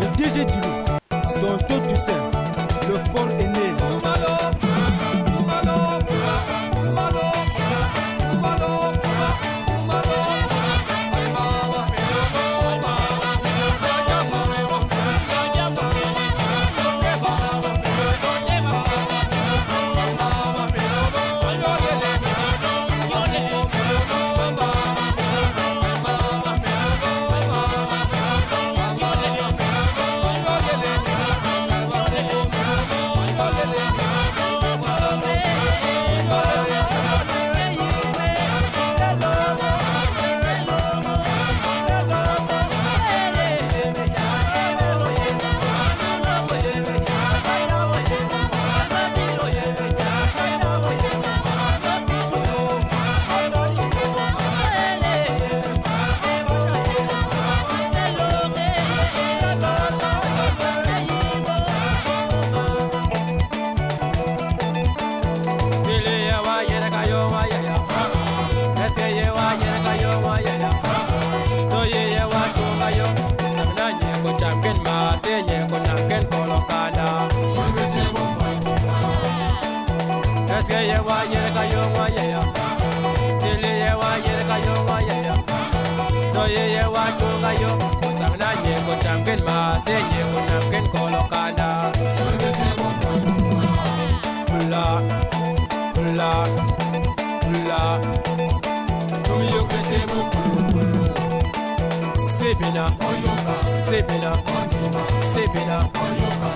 le DG du Loup, Tonto Toussaint, le fort aîné.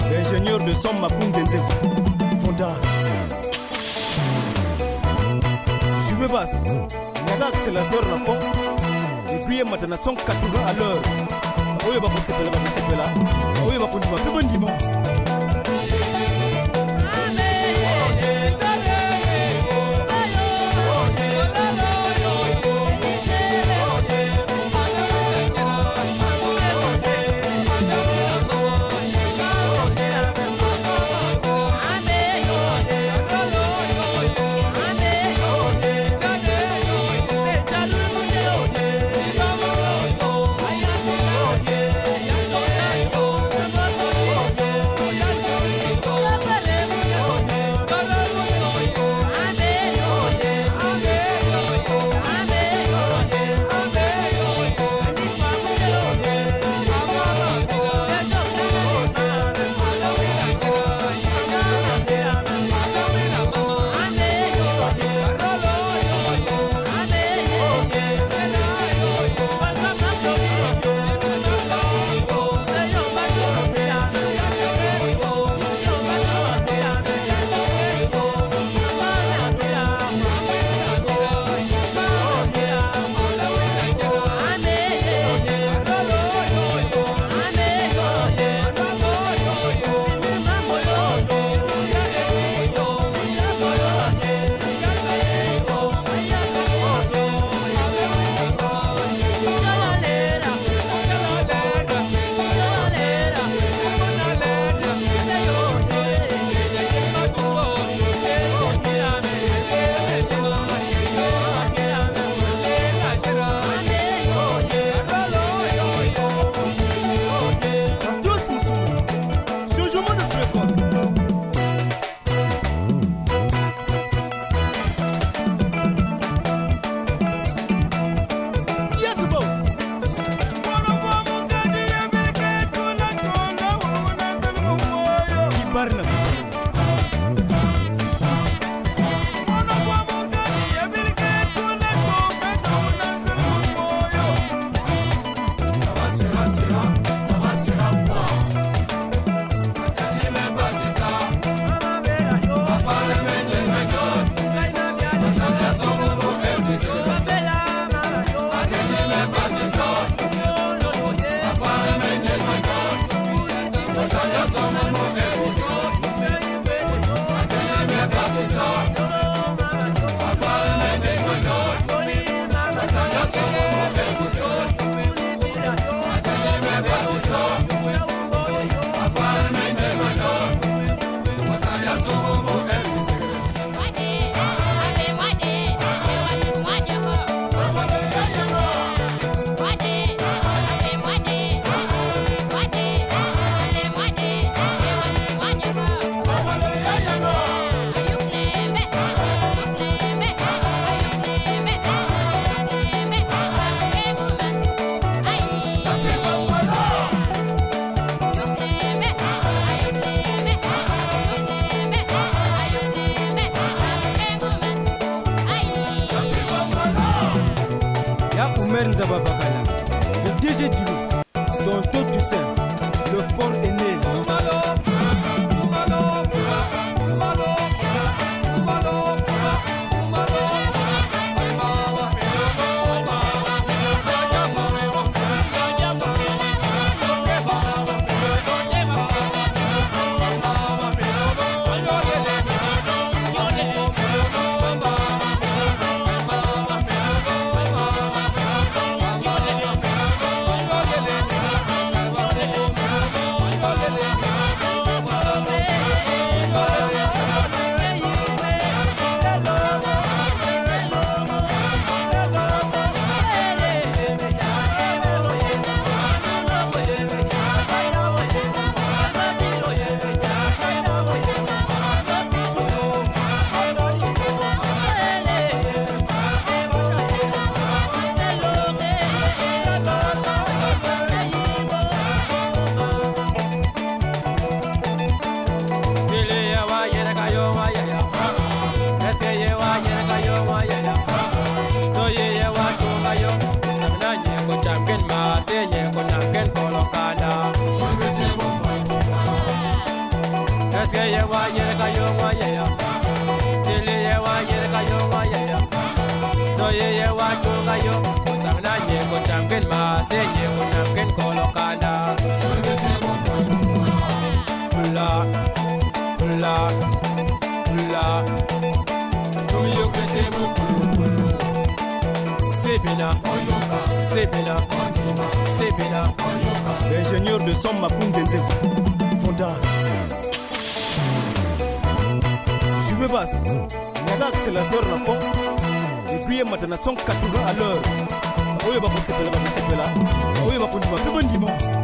L'ingénieur de son Mapunzenze Fonda. Je veux basse. Naga accélérateur na fond. Et puis maintenant son 80 à l'heure. Oye ba kusepela. Oye ba kundima pe bondima. masenye kunamken kolokanda Eske ye wa yere kayo wa yeya Tili ye wa yere kayo wa yeya Soye ye wa tunga yo Usangna nye kunamken masenye kunamken kolokanda Pula Pula Pula Kumi yo kwese mo pulu Sebina Sebina Sebina L'ingénieur de son Mapundenze Fonda Juve basse Naga accélérateur na fond Et puis maintenant son 4 à l'heure Oye bako sepela Oye bako ndima Pe bon dimanche